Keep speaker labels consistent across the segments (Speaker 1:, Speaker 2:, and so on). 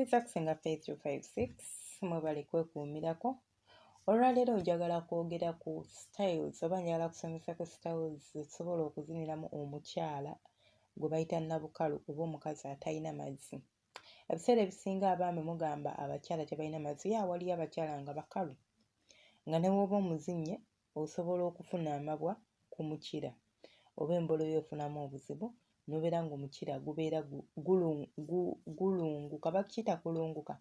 Speaker 1: Zakusenga Faith 256 mwebale kwekuumirako. Olwaleero njagala kwogera ku styles oba njagala kusomesa ku styles zisobola okuziniramu omukyala gwe bayita nabukalu oba omukazi atalina mazzi. Ebiseera ebisinga abaami mugamba abakyala tebalina mazzi, waliyo abakyala nga bakalu nga ne bw'oba omuzinye osobola okufuna amabwa ku mukira oba embolo y'ofunamu obuzibu nobeera ng'omukira gubeera gulunguka, bakiyita kulunguka,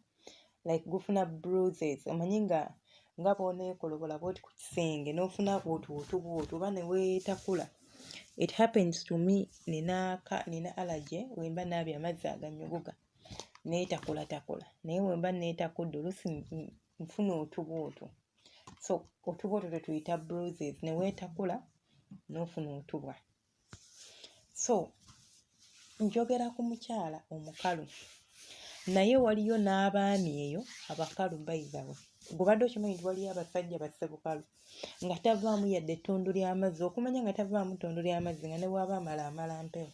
Speaker 1: like gufuna bruises. Omanyi nga bw'oneekolobola bw'oti ku kisenge n'ofuna otubuutu oba ne weetakula. It happens to me, nina allergy wemba naabya amazzi aganyuguga neetakulatakula, naye wemba neetakudde oluusi nfuna otubuutu. So otubuutu tetuyita bruises, ne weetakula n'ofuna otubwa. So njogera ku mukyala omukalu, naye waliyo n'abaami eyo abakalu bayibawe. Gubadde okimanyi nti waliyo abasajja bassebukalu nga tavaamu yadde ettondo ly'amazzi, okumanya nga tavaamu ttondo ly'amazzi nga ne bw'aba amala mpewo.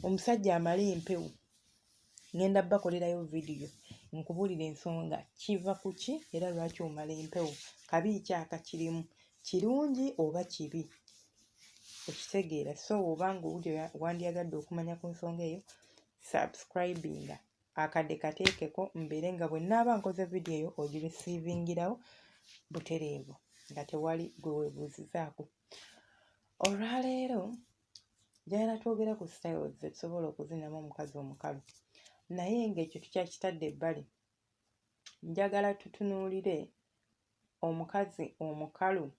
Speaker 1: Omusajja amala empewo, ngenda bakolerayo vidiyo nkubuulira ensonga kiva ku ki era lwaki omala empewo, kabi ki akakirimu, kirungi oba kibi, okitegeera. So obanga wandyagadde okumanya ku nsonga eyo, subscribinga akadde kateekeko mbeere nga bwe nnaaba nkoze vidiyo eyo ogirisiivingirawo butereevu nga tewali gwe weebuuzizaako. Olwaleero njagala twogera ku styles zetusobola okuzinamu omukazi omukalu, naye ng'ekyo tukyakitadde ebbali. Njagala tutunuulire omukazi omukalu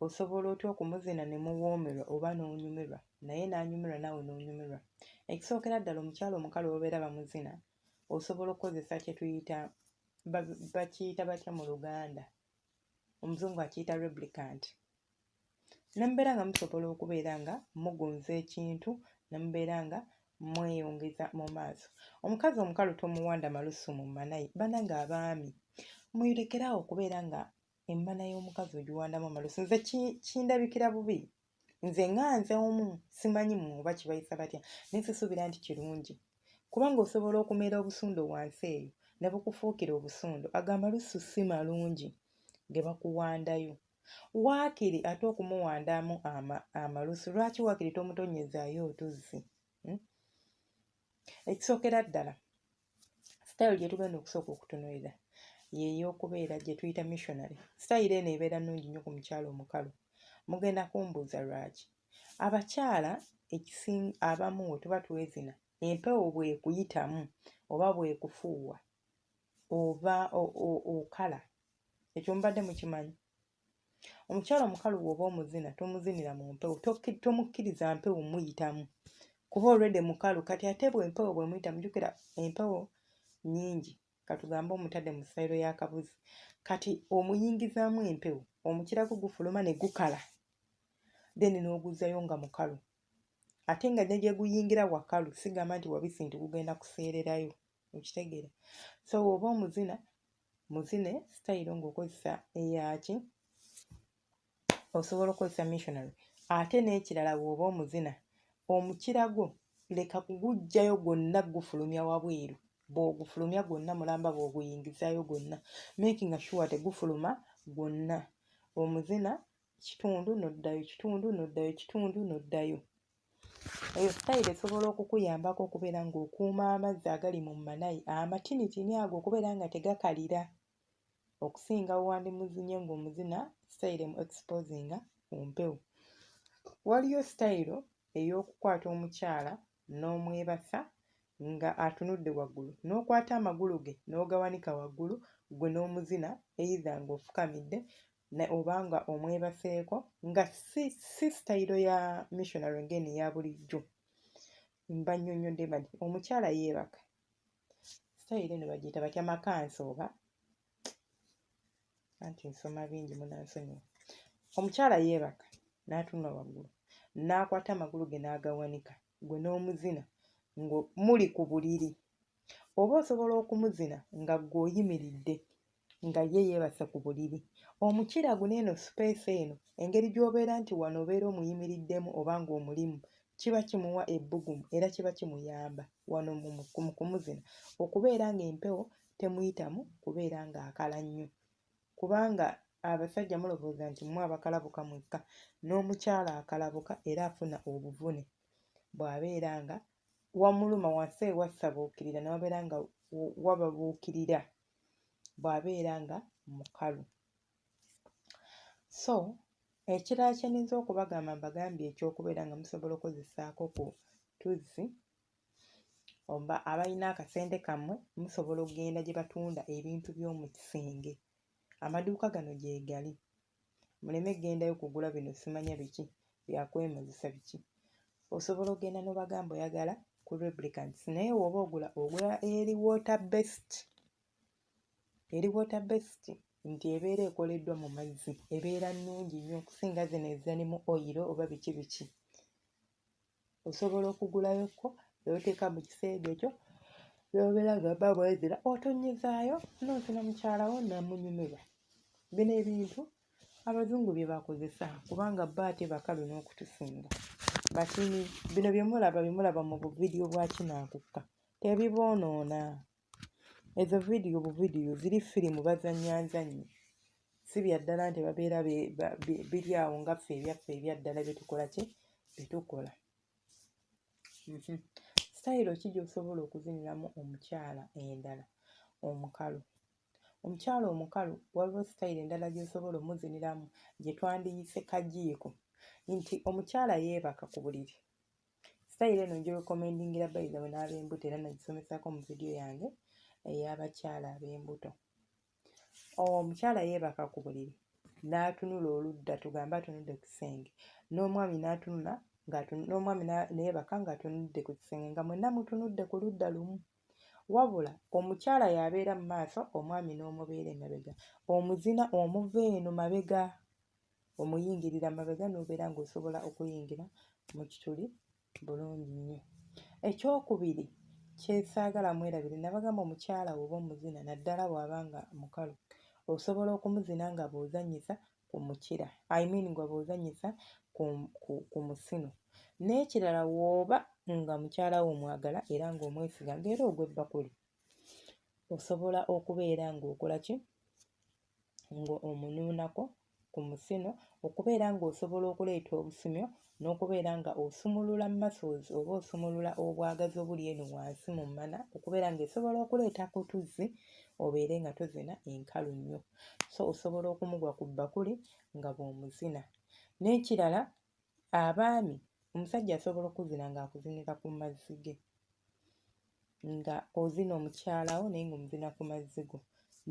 Speaker 1: osobola otya okumuzina ne muwoomerwa oba n'onyumirwa, naye n'anyumirwa naawe n'onyumirwa. Ekisookera ddala omukyala omukalu obeera bamuzina osobola okukozesa kye tuyita, bakiyita batya mu Luganda, omuzungu akiyita replicant. Ne mubeera nga musobola okubeera nga mugonza ekintu, ne mubeera nga mweyongeza mu maaso. Omukazi omukalu tomuwanda malusu mu manayi, bannange abaami muyirekeraawo okubeera nga emmana y'omukazi ogiwandamu amalusu. Nze kindabikira bubi, nze nze omu simanyi oba kibayisa batya, naye sisuubira nti kirungi, kubanga osobola okumeera obusundo wansi eyo ne bukufuukira obusundo. Ago amalusu si malungi ge bakuwandayo. Waakiri ate okumuwandamu amalusu, lwaki waakiri tomutonyezaayo otuzzi? Ekisookera ddala style gye tugenda okusooka okutunuulira y'ey'okubeera gye tuyita missionary. Style eno ebeera nnungi nnyo ku mukyala omukalu. Mugenda kumbuuza lwaki. Abakyala abamu we tuba twezina, empewo bw'ekuyitamu oba bw'ekufuuwa oba okala, ekyo mubadde mukimanyi. Omukyala omukalu bw'oba omuzina tomuzinira mu mpewo, tomukkiriza mpewo muyitamu kuba olwedde mukalu. Kati ate bw'empewo bw'emuyitamu, jjukira empewo nnyingi, katugambe omutadde mu style y'akabuzi, kati omuyingizaamu empewo, omukira gufuluma ne gukala, then n'oguzzayo nga mukalu. Ate nga ne gye guyingira wakalu, sigamba nti wabisi nti gugenda kuseererayo, okitegeera. So oba omuzina, muzine style ng'okozesa eyaki, osobola okukozesa missionary. Ate n'ekirala bw'oba omuzina, omukira gwo leka kuguggyayo gwonna gufulumya wabweru. Bw'ogufulumya gwonna mulamba bw'oguyingizaayo gwonna, making sure tegufuluma gwonna. Omuzina kitundu n'oddayo, kitundu n'oddayo, kitundu n'oddayo. Eyo style esobola okukuyambako okubeera ng'okuuma amazzi agali mu manayi amatinitini ago okubeera nga tegakalira, okusinga wandimuzinye ng'omuzina style mu exposinga ku mpewo. Waliyo style ey'okukwata omukyala n'omwebasa nga atunudde waggulu, n'okwata amagulu ge n'ogawanika waggulu, gwe n'omuzina either ng'ofukamidde oba nga omwebaseeko, nga si style ya missionary ng'eno eya bulijjo. Mbannyonnyodde bati omukyala yeebaka, style eno bagiyita batya, makansi oba anti nsoma bingi munansonyiwa. Omukyala yeebaka n'atunula waggulu n'akwata amagulu ge n'agawanika, gwe n'omuzina muli ku buliri. Oba osobola okumuzina nga gwe oyimiridde nga ye yeebase ku buliri. Omukira guno eno space eno, engeri gy'obeera nti wano obeera omuyimiriddemu oba ng'omulimu, kiba kimuwa ebbugumu era kiba kimuyamba wano mu kumuzina okubeera ng'empewo temuyitamu kubeera ng'akala nnyo, kubanga abasajja mulowooza nti mmwe abakalabuka mwekka, n'omukyala akalabuka era afuna obuvune bw'abeera nga wamuluma wansi ewassabuukirira n'wabeera nga wababuukirira bw'abeera nga mukalu. So ekirala kye nninza okubagamba mbagambye ekyokubeera nga musobola okukozessaako ku tuzzi oba abalina akasente kammwe musobola okugenda gye batunda ebintu by'omu kisenge. Amaduuka gano gye gali, muleme kgendayo kugula bino simanya biki byakwemazisa biki. Osobola okgenda n'obagamba oyagala ku lubricants naye w'oba ogula eri water based nti ebeera ekoleddwa mu mazzi, ebeera nnungi nnyo okusinga zino ezirimu oyiro oba biki biki. Osobola okugulayokko n'oteeka mu kiseege kyo n'obeera nga mba bwezira otonyezaayo n'ozina mukyalawo namunyumirwa. Bino ebintu abazungu bye bakozesa kubanga bo ate bakalu n'okutusinga. Batini bino bye mulaba mu buvidiyo bwa kinaakukka tebiboonoona. Ezo buvidiyo ziri firimu bazannyazannyi, si bya ddala nti babeera biri awo nga ffe ebyaffe ebya ddala bye tukola bye tukola. Sitayiro ki gy'osobola okuziniramu omukyala endala omukalu? Omukyala omukalu waliwo sitayiro endala gy'osobola omuziniramu gye twandiyise kajiiko, nti omukyala yeebaka ku buliri. Sitayiro eno ngirekomendingira by the way n'ab'embuto era nagisomesaako mu vidiyo yange ey'abakyala ab'embuto. Omukyala yeebaka ku buliri n'atunula oludda, tugambe atunudde ku kisenge, n'omwami n'atunula n'omwami neebaka ng'atunudde ku kisenge nga mwenna mutunudde ku ludda lumu. Wabula omukyala y'abeera mu maaso, omwami n'omubeera emabega, omuzina omuva eno mabega, omuyingirira mabega n'obeera ng'osobola okuyingira mu kituli bulungi nnyo. Ekyokubiri kyesaagala mwerabire, nabagamba omukyala oba omuzina naddala bw'aba nga mukalu osobola okumuzina nga bw'ozannyisa ku mukira, nga bw'ozannyisa ku musino. N'ekirala w'oba nga mukyala wo omwagala era ng'omwesiga ng'era ogw'ebbakuli, osobola okubeera ng'okola ki, ng'omunuunako ku musino, okubeera ng'osobola okuleeta obusimyo n'okubeera nga osumulula muscles oba osumulula obwagazi obuli eno wansi mu mumana, okubeera ng'esobola okuleeta ku tuzzi obeere nga tozina enkalu nnyo. So osobola okumugwa ku bbakuli nga bw'omuzina. N'ekirala abaami, omusajja asobola okuzina ng'akuzinira ku mazzi ge, nga ozina omukyalawo naye ng'omuzina ku mazzi go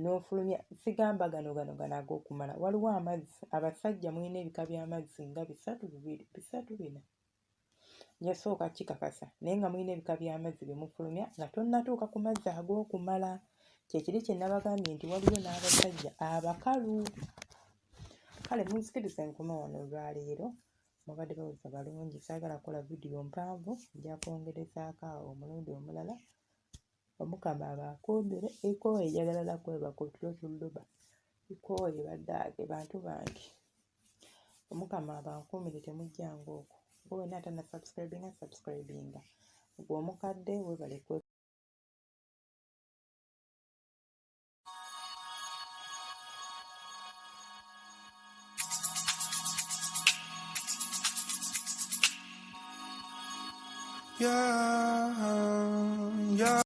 Speaker 1: n'ofulumya. Sigamba gano ag'okumala, waliwo amazzi abasajja mulina ebika by'amazzi nga 3-4 njasooka kikakasa, naye nga mulina ebika by'amazzi bye mufulumya nga tonnatuuka ku mazzi ag'okumala. Kyekiri kye nabagambye nti waliyo n'abasajja abakalu. Kale munsikirize nkoma wano olwaleero, mubadde bawuliza balungi, saagala kukola vidiyo mpanvu, nja kwongerezaako awo omulundi omulala. Omukama abakuumire, ikooye njagala na kwebaka otulo tulluba, ikooye baddaage bantu bange. Omukama abakuumire temujjanga okwo. Gwe wenna atana subscribinga. Gwe omukadde weebale kwe. Yeah.